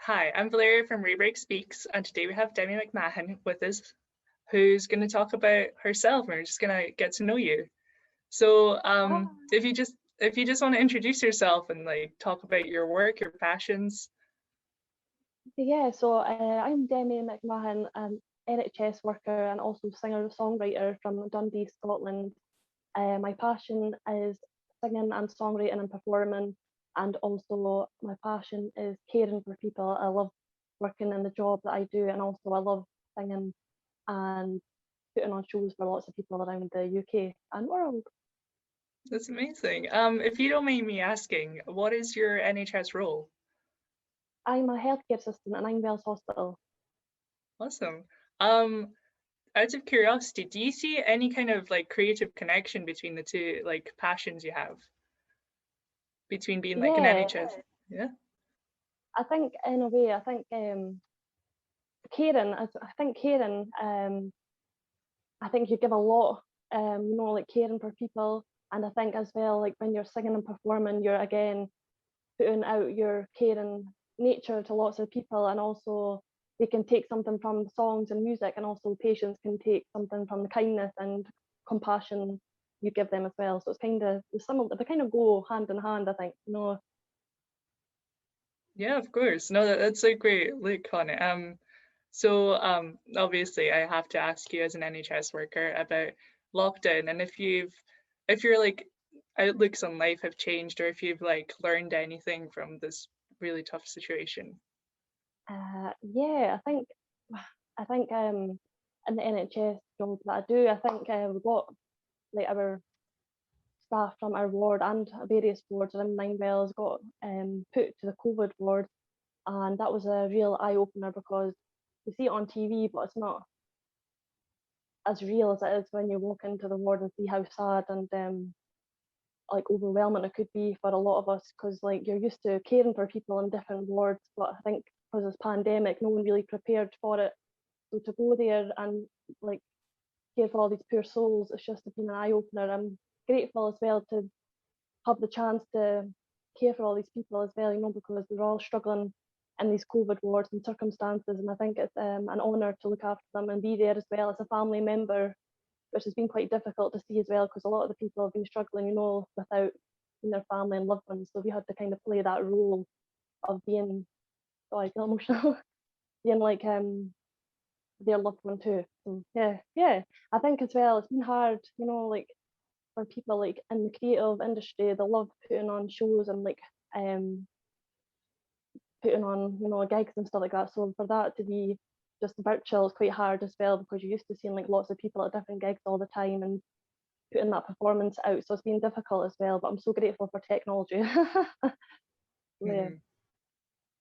Hi, I'm Valeria from Rebreak Speaks, and today we have Demi McMahon with us, who's going to talk about herself, and we're just going to get to know you. So, Ah, if you just want to introduce yourself and like talk about your work, your passions. yeah, so I'm Demi McMahon, an NHS worker and also singer-songwriter from Dundee, Scotland. My passion is singing and songwriting and performing, and also my passion is caring for people. I love working in the job that I do, and also I love singing and putting on shows for lots of people around the UK and world. That's amazing. If you don't mind me asking, what is your NHS role? I'm a healthcare assistant in Wales Hospital. Awesome. Um, out of curiosity, do you see any kind of like creative connection between the two like passions you have between being like an Yeah, NHS? Yeah. I think in a way, I think caring, I think caring, I think you give a lot, like caring for people. And I think as well, like when you're singing and performing, you're again putting out your caring nature to lots of people. And also they can take something from the songs and music, and also patients can take something from the kindness and compassion you give them as well. So it's kind of similar, they kind of go hand in hand, I think. Yeah, of course. No, that's a great look on it. So obviously I have to ask you as an NHS worker about lockdown and if your like outlooks on life have changed or if you've like learned anything from this really tough situation. Yeah, I think in the NHS job that I do, I think we've got like our staff from our ward and various wards around Ninewells got put to the COVID ward, and that was a real eye opener because you see it on TV, but it's not as real as it is when you walk into the ward and see how sad and like overwhelming it could be for a lot of us, because like you're used to caring for people in different wards, but I think because of this pandemic, no one really prepared for it. So to go there and like care for all these poor souls, it's just been an eye opener. I'm grateful as well to have the chance to care for all these people as well, because they're all struggling in these COVID wards and circumstances. And I think it's an honour to look after them and be there as well as a family member, which has been quite difficult to see as well, because a lot of the people have been struggling, without their family and loved ones. So we had to kind of play that role of being, oh, I feel emotional, being like their loved one too. So yeah. I think as well it's been hard, like for people like in the creative industry, they love putting on shows and like um putting on, gigs and stuff like that. So for that to be just virtual is quite hard as well, because you're used to seeing like lots of people at different gigs all the time and putting that performance out. So it's been difficult as well, but I'm so grateful for technology. Yeah. Mhm.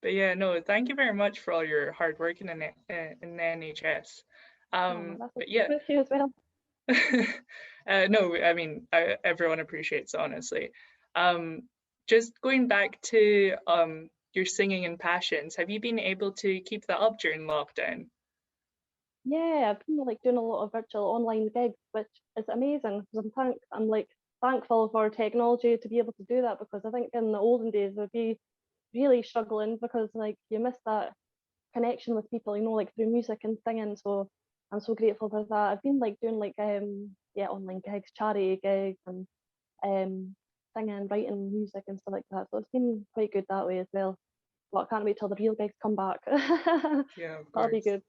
But yeah, no, thank you very much for all your hard work in the NHS. Oh, that's But okay. yeah, Thank you as well. no, I mean everyone appreciates it, honestly. Um, just going back to your singing and passions, have you been able to keep that up during lockdown? Yeah, I've been like doing a lot of virtual online gigs, which is amazing because I'm like thankful for technology to be able to do that, because I think in the olden days I'd be really struggling because like you miss that connection with people, like through music and singing. So I'm so grateful for that. I've been like doing like online gigs, charity gigs, and um singing, writing music and stuff like that. So it's been quite good that way as well. But I can't wait till the real gigs come back. Yeah, of That'll be course.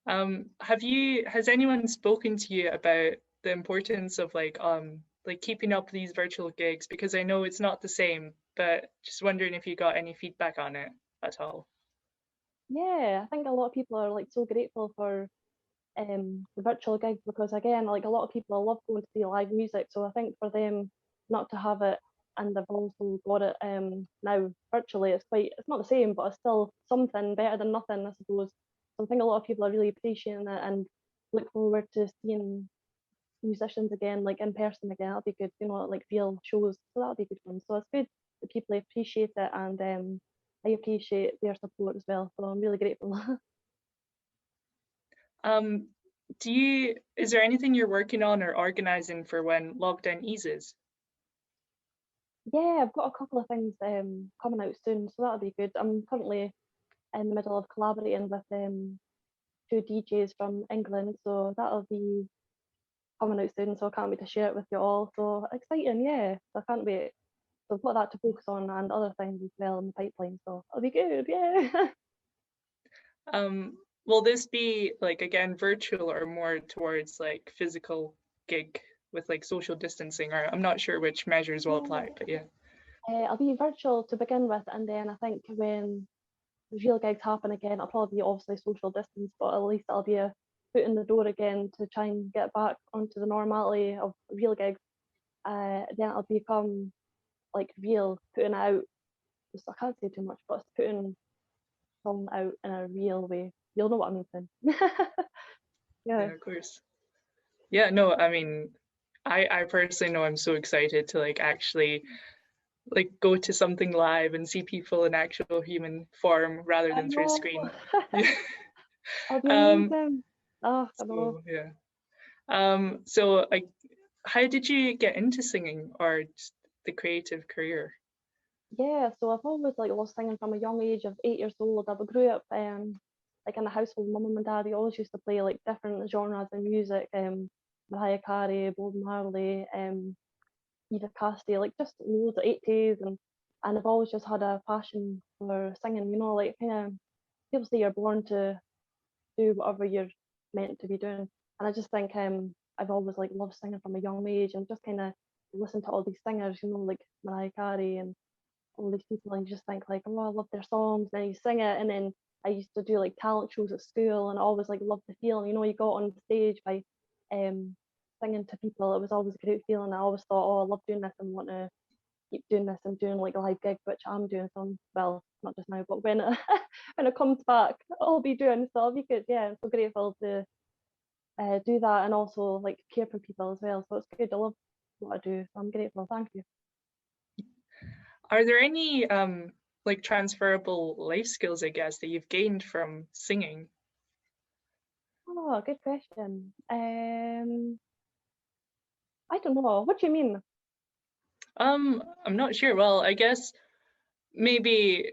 good. Has anyone spoken to you about the importance of like keeping up these virtual gigs? Because I know it's not the same, but just wondering if you got any feedback on it at all. Yeah, I think a lot of people are like so grateful for the virtual gigs, because again, like a lot of people love going to see live music. So I think for them not to have it, and they've also got it now virtually, it's not the same, but it's still something better than nothing, I suppose. So I think a lot of people are really appreciating it and look forward to seeing musicians again, like in person again. That'll be good, like real shows. So that'll be good fun. So it's good that people appreciate it, and I appreciate their support as well. So I'm really grateful. Um, is there anything you're working on or organizing for when lockdown eases? Yeah, I've got a couple of things coming out soon, so that'll be good. I'm currently in the middle of collaborating with two DJs from England, so that'll be coming out soon. So I can't wait to share it with you all. So exciting, yeah. So I can't wait. So I've got that to focus on and other things as well in the pipeline. So it'll be good, yeah. Will this be like again virtual or more towards like physical gig with like social distancing, or I'm not sure which measures will apply, but yeah. I'll be virtual to begin with, and then I think when the real gigs happen again, it'll probably be obviously social distance, but at least it'll be a foot in the door again to try and get back onto the normality of real gigs. Then it'll become like real, putting out. I can't say too much, but it's putting something out in a real way. You'll know what I mean then. Yeah, Yeah. of course. Yeah, no, I mean, I personally know I'm so excited to like actually like go to something live and see people in actual human form rather I than through a know. screen. Yeah. It'll be Um, amazing. Oh, I know. so yeah. So like, how did you get into singing or just the creative career? Yeah, so I've always like loved singing from a young age of 8 years old. I grew up like in a household with mum and my dad. They always used to play like different genres of music, Mariah Carey, Bob Marley, Eva Cassidy, like just loads of 80s, and I've always just had a passion for singing, you know, like kind of people say you're born to do whatever you're meant to be doing. And I just think I've always like loved singing from a young age and just kind of listen to all these singers, you know, like Mariah Carey and all these people, and you just think like, oh, I love their songs, and then you sing it. And then I used to do like talent shows at school, and I always like loved the feeling, you know, you got on stage by um singing to people. It was always a great feeling. I always thought, oh, I love doing this and want to keep doing this and doing like a live gig, which I'm doing some, well, not just now, but when it when it comes back, I'll be doing. So I'll be good. Yeah, I'm so grateful to do that and also like care for people as well. So it's good. I love what I do. So I'm grateful. Thank you. Are there any like transferable life skills, I guess, that you've gained from singing? Oh, good question. I don't know. What do you mean? I'm not sure. Well, I guess maybe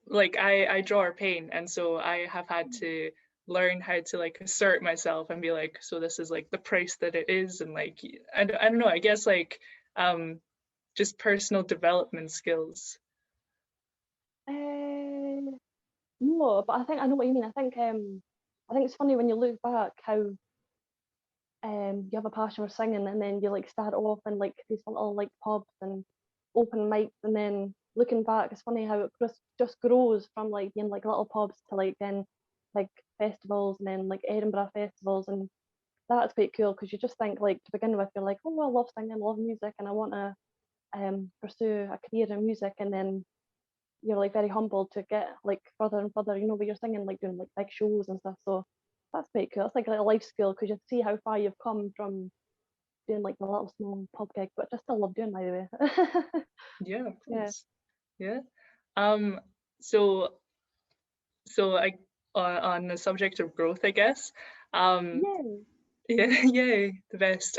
like I draw or paint, and so I have had to learn how to like assert myself and be like, so this is like the price that it is, and like I don't know. I guess like um just personal development skills. Uh, no, but I think I know what you mean. I think it's funny when you look back how you have a passion for singing and then you like start off in like these little like pubs and open mics, and then looking back it's funny how it just grows from like being like little pubs to like then like festivals and then like Edinburgh festivals. And that's quite cool because you just think like to begin with you're like, oh, I love singing, I love music, and I want to pursue a career in music. And then you're like very humbled to get like further and further, you know, where you're singing like doing like big shows and stuff. So that's quite cool. It's like a life skill because you see how far you've come from doing like the little small pub gig, which I still love doing, by the way. Yeah, of Yeah. course. Yeah. Um. So I on the subject of growth, I guess. Um. Yeah. Yeah. Yay, the best.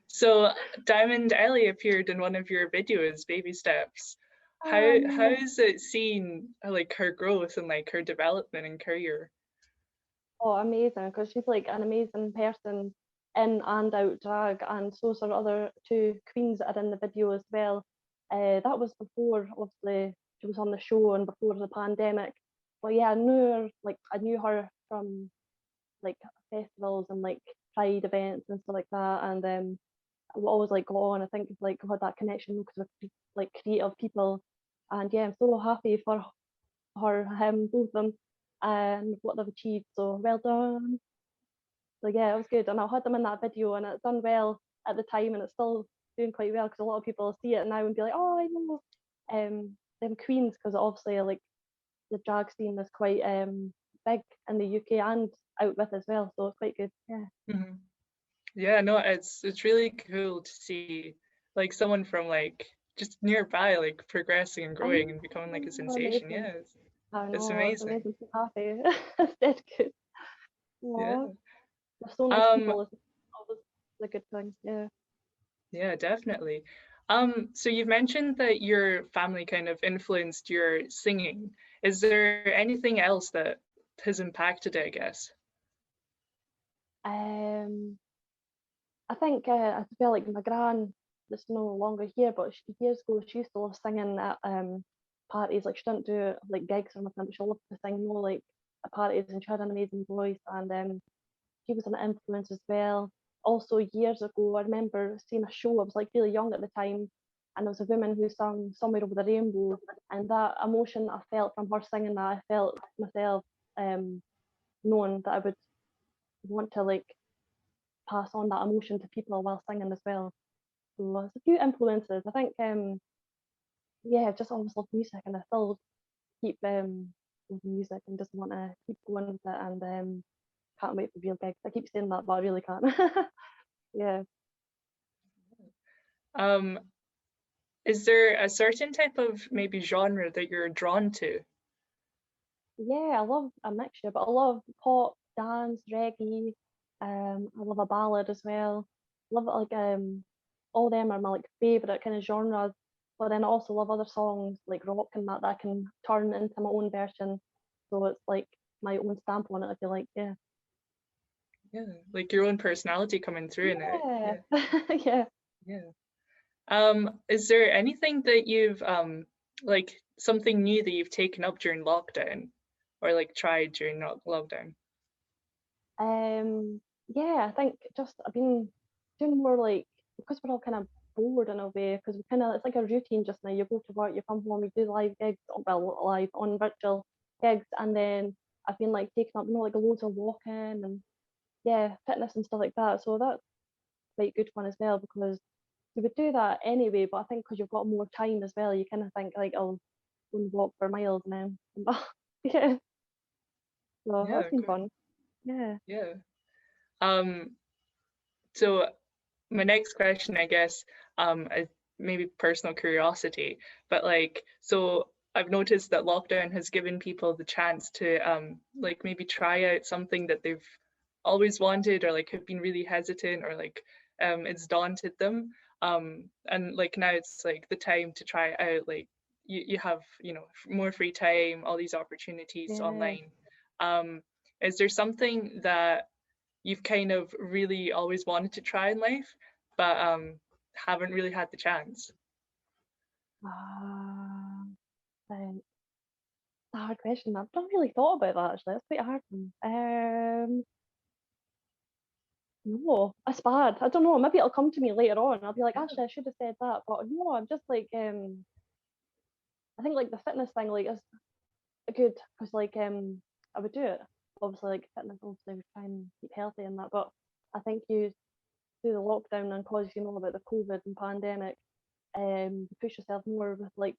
So Diamond Ellie appeared in one of your videos, Baby Steps. Oh, How amazing. is it seen like her growth and like her development and career? Oh, amazing. Because she's like an amazing person in and out drag, and so are other two queens that are in the video as well. That was before, obviously, she was on the show and before the pandemic. But yeah, I knew her from like festivals and like pride events and stuff like that. And we always like go on. I think it's like we had that connection because we're like creative people. And yeah, I'm so happy for her, him, both of them, and what they've achieved. So well done. So yeah, it was good. And I had them in that video and it done well at the time, and it's still doing quite well because a lot of people see it now and be like, oh, I know them queens, because obviously like the drag scene is quite big in the UK and out with as well. So it's quite good. Yeah. Hmm. Yeah, no, it's really cool to see like someone from like just nearby like progressing and I growing and becoming like a know, sensation. amazing. Yeah, I it's know, it's amazing. amazing. So happy. It's dead good. Yeah. Aww. There's so nice Um, people. It's always a good thing. Yeah. yeah, definitely. So you've mentioned that your family kind of influenced your singing. Is there anything else that has impacted it, I guess? Um, I think I feel like my gran, that's no longer here, but years ago she used to love singing at parties. Like she didn't do like gigs or nothing, but she loved to sing more like at parties, and she had an amazing voice. And she was an influence as well. Also, years ago, I remember seeing a show. I was like really young at the time, and there was a woman who sang "Somewhere Over the Rainbow," and that emotion I felt from her singing that, I felt myself um, knowing that I would want to like pass on that emotion to people while singing as well. So there's a few influences. I think, yeah, I've just always loved music, and I still keep loving music and just want to keep going with it. And can't wait for real gigs. I keep saying that, but I really can't. Yeah. Um, is there a certain type of maybe genre that you're drawn to? Yeah, I love a mixture, but I love pop, dance, reggae. I love a ballad as well. Love it like all them are my like favorite kind of genres. But then I also love other songs like rock and that I can turn into my own version. So it's like my own stamp on it, I feel like, yeah. Yeah, like your own personality coming through in it. Yeah. Yeah, Yeah. yeah. Is there anything that you've like something new that you've taken up during lockdown or like tried during lockdown? Yeah, I think just I've been doing more like because we're all kind of bored in a way because we kind of it's like a routine just now. You go to work, you come home, you do live gigs, well, live on virtual gigs, and then I've been like taking up like loads of walking and yeah, fitness and stuff like that. So that's quite good fun as well because you would do that anyway, but I think because you've got more time as well, you kind of think like I'll go and walk for miles and then come back. Yeah, so that's Yeah, been good. fun. Yeah. Yeah. Um, so my next question, I guess, is maybe personal curiosity, but like, so I've noticed that lockdown has given people the chance to like maybe try out something that they've always wanted or like have been really hesitant or like it's daunted them. And like now it's like the time to try it out. Like you have, you know, more free time, all these opportunities Yeah. online. Um, is there something that you've kind of really always wanted to try in life, but haven't really had the chance? Then a hard question. I've not really thought about that actually. That's quite a hard one. No, that's bad. I don't know. Maybe it'll come to me later on. I'll be like, actually, I should have said that. But no, I'm just like, I think like the fitness thing like is good because like I would do it. Obviously, like fitness, obviously, we try and keep healthy and that. But I think you do the lockdown and cause you know about the COVID and pandemic, you push yourself more with like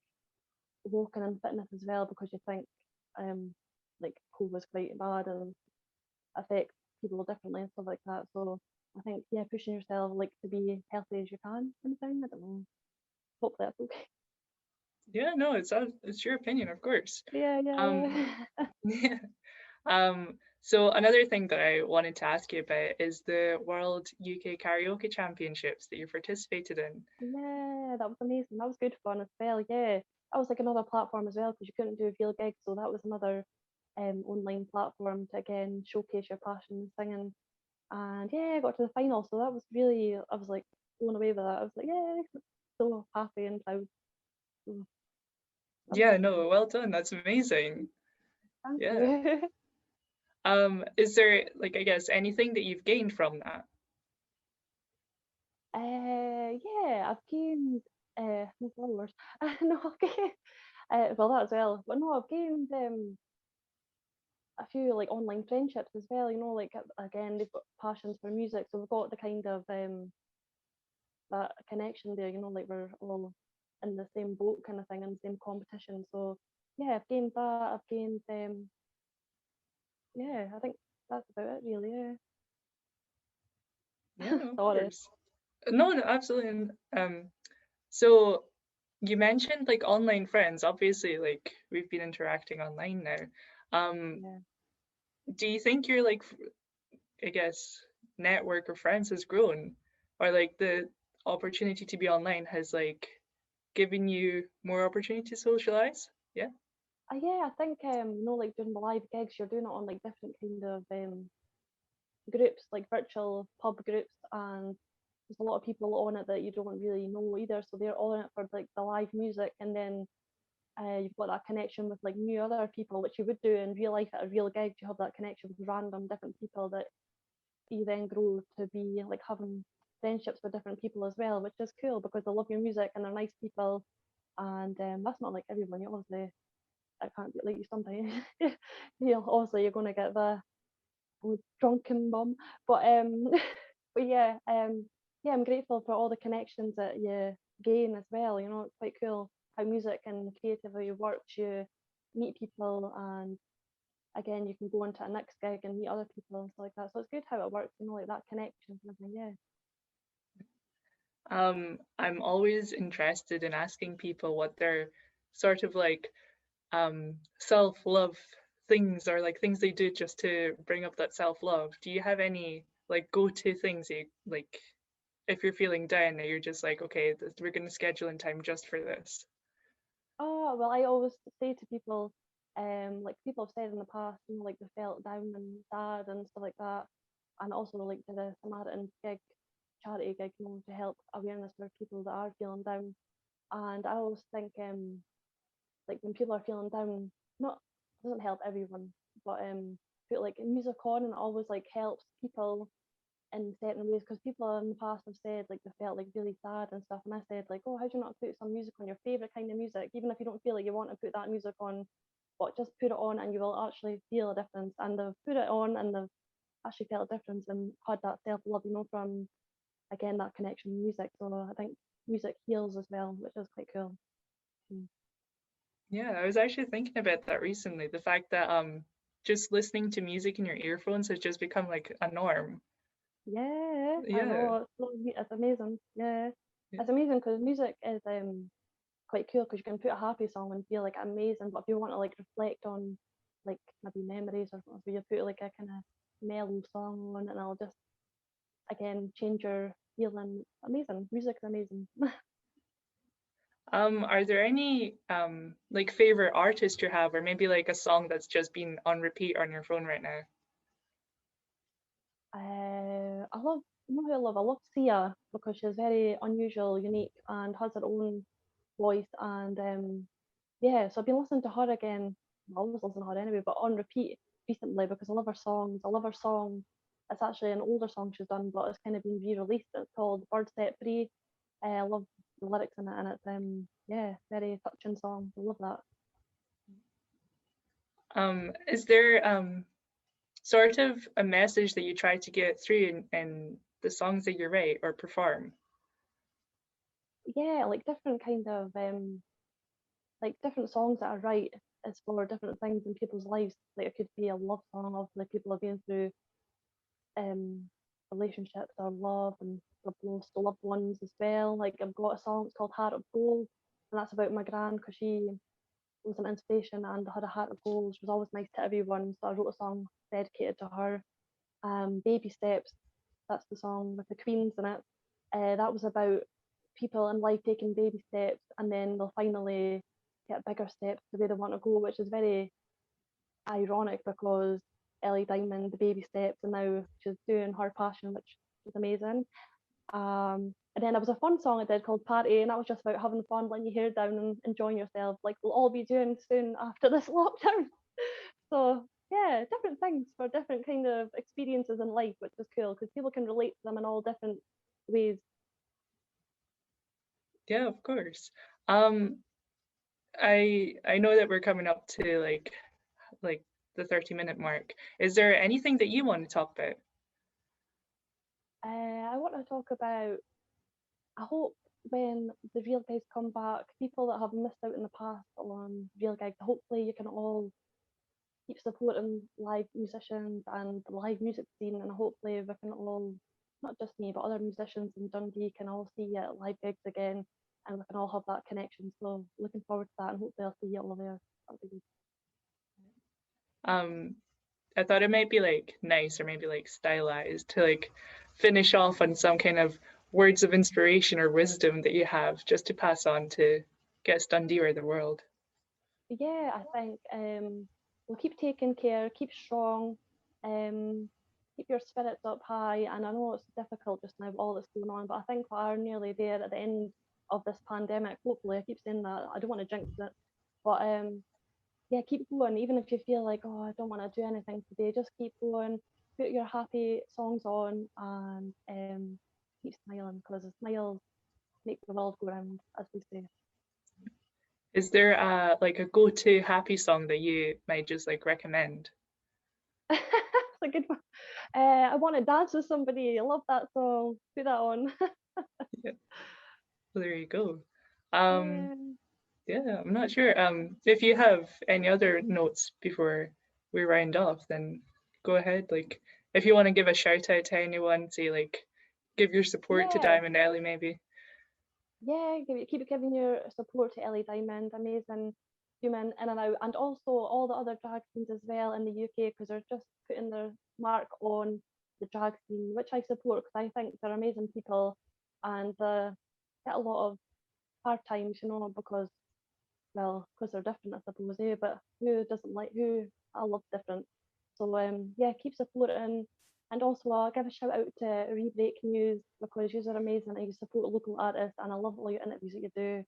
walking and fitness as well because you think um like COVID's quite bad and affects people differently and stuff like that. So I think yeah, pushing yourself like to be healthy as you can kind of thing. I don't know. Hopefully that's okay. Yeah, no, it's your opinion, of course. Yeah, Um, yeah. yeah. So another thing that I wanted to ask you about is the World UK Karaoke Championships that you participated in. Yeah, that was amazing. That was good fun as well. Yeah, that was like another platform as well because you couldn't do real gigs, so that was another online platform to again showcase your passion in singing. And yeah, I got to the final, so that was really I was like blown away with that. I was like, yeah, so happy and proud. So that was Yeah, good no, fun. well done. That's amazing. Thank Yeah. you. Is there like I guess anything that you've gained from that? Yeah, I've gained no followers. No, I've gained well that as well. But no, I've gained a few like online friendships as well. You know, like again they've got passions for music, so we've got the kind of that connection there. You know, like we're all in the same boat kind of thing, in the same competition. So yeah, I've gained that. I've gained yeah, I think that's about it really. Yeah. Yeah, no, of Sorry. course. No, no, absolutely. So you mentioned like online friends. Obviously, like we've been interacting online now. Um, Yeah. do you think your like I guess network of friends has grown, or like the opportunity to be online has like given you more opportunity to socialize? Yeah. Yeah, I think like doing the live gigs, you're doing it on like different kind of groups, like virtual pub groups, and there's a lot of people on it that you don't really know either. So they're all in it for like the live music, and then you've got that connection with like new other people, which you would do in real life at a real gig. You have that connection with random different people that you then grow to be like having friendships with different people as well, which is cool because they love your music and they're nice people. And that's not like everyone. You obviously, I can't be like you sometimes. Obviously you're gonna get the drunken mum, but but yeah, I'm grateful for all the connections that you gain as well. You know, it's quite cool how music and creativity works. You meet people, and again, you can go into a next gig and meet other people and stuff like that. So it's good how it works. You know, like that connection and everything. Yeah. I'm always interested in asking people what their sort of like self-love things or like things they do just to bring up that self-love. Do you have any like go-to things you like if you're feeling down that you're just like, okay, we're going to schedule in time just for this? Oh well, I always say to people, like people have said in the past, you know, like they felt down and sad and stuff like that, and also like did a Samaritan gig, charity gig, you know, to help awareness for people that are feeling down. And I always think, like when people are feeling down, not doesn't help everyone, but put like music on and it always like helps people in certain ways because people in the past have said like they felt like really sad and stuff, and I said like, oh, how do you not put some music on, your favorite kind of music, even if you don't feel like you want to put that music on, but just put it on and you will actually feel a difference. And they've put it on and they've actually felt a difference and had that self-love, you know, from again that connection with music. So I think music heals as well, which is quite cool. Yeah, I was actually thinking about that recently. The fact that just listening to music in your earphones has just become like a norm. Yeah, I Yeah. know, it's amazing. Yeah, Yeah. it's amazing because music is quite cool because you can put a happy song and feel like amazing, but if you want to like reflect on like maybe memories or something, you put like a kind of mellow song on and it'll just again change your feeling. Amazing, music's amazing. Are there any like favorite artists you have, or maybe like a song that's just been on repeat on your phone right now? I love, you know who I love? I love Sia because she's very unusual, unique, and has her own voice. And yeah, so I've been listening to her again. I always listen to her anyway, but on repeat recently because I love her songs. I love her song. It's actually an older song she's done, but it's kind of been re-released. It's called "Bird Set Free." I love the lyrics in it, and it's yeah, very touching song. I love that. Is there sort of a message that you try to get through in the songs that you write or perform? Yeah, like different kind of like different songs that I write is for different things in people's lives. Like it could be a love song of like people have been through um relationships or love and they've lost loved ones as well. Like I've got a song, it's called Heart of Gold, and that's about my gran because she was an inspiration and had a heart of gold. She was always nice to everyone. So I wrote a song dedicated to her. Baby Steps, that's the song with the Queens in it. That was about people in life taking baby steps and then they'll finally get bigger steps the way they want to go, which is very ironic because Ellie Diamond, the baby steps, and now she's doing her passion, which is amazing. And then there was a fun song I did called Party, and that was just about having fun, letting your hair down and enjoying yourself, like we'll all be doing soon after this lockdown. So yeah, different things for different kind of experiences in life, which is cool because people can relate to them in all different ways. Yeah, of course. Um, I know that we're coming up to like the 30-minute mark. Is there anything that you want to talk about? I want to talk about, I hope when the real gigs come back, people that have missed out in the past on real gigs, hopefully you can all keep supporting live musicians and the live music scene, and hopefully we can all, not just me, but other musicians in Dundee can all see you at live gigs again, and we can all have that connection. So looking forward to that, and hopefully I'll see you all there. That'll be good. Um, I thought it might be like nice or maybe like stylized to like finish off on some kind of words of inspiration or wisdom that you have just to pass on to guests Dundee or the world? Yeah, I think we'll keep taking care, keep strong, keep your spirits up high. And I know it's difficult just now with all that's going on, but I think we are nearly there at the end of this pandemic. Hopefully, I keep saying that. I don't want to jinx it, but yeah, keep going. Even if you feel like, oh, I don't want to do anything today, just keep going. Put your happy songs on and keep smiling, because a smile makes the world go round, as we say. Is there like a go-to happy song that you might just like recommend? That's a good one. I want to dance with somebody. I love that song. Put that on. Yeah, well, there you go. Um, Yeah. yeah, I'm not sure. If you have any other notes before we round off, then go ahead. Like, if you want to give a shout out to anyone, say like, give your support to Yeah. Diamond Ellie, maybe. Yeah. Keep giving your support to Ellie Diamond. Amazing human in and out. And also all the other drag queens as well in the UK, because they're just putting their mark on the drag scene, which I support because I think they're amazing people, and get a lot of hard times, because, well, because they're different, I suppose, but who doesn't like who? I love different. So yeah, keep supporting. And also I'll give a shout out to Rebreak News, because you are amazing and you support local artists, and I love all your interviews that you do.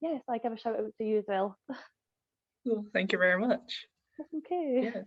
Yes, I give a shout out to you as well. Well, thank you very much. That's okay. Yeah.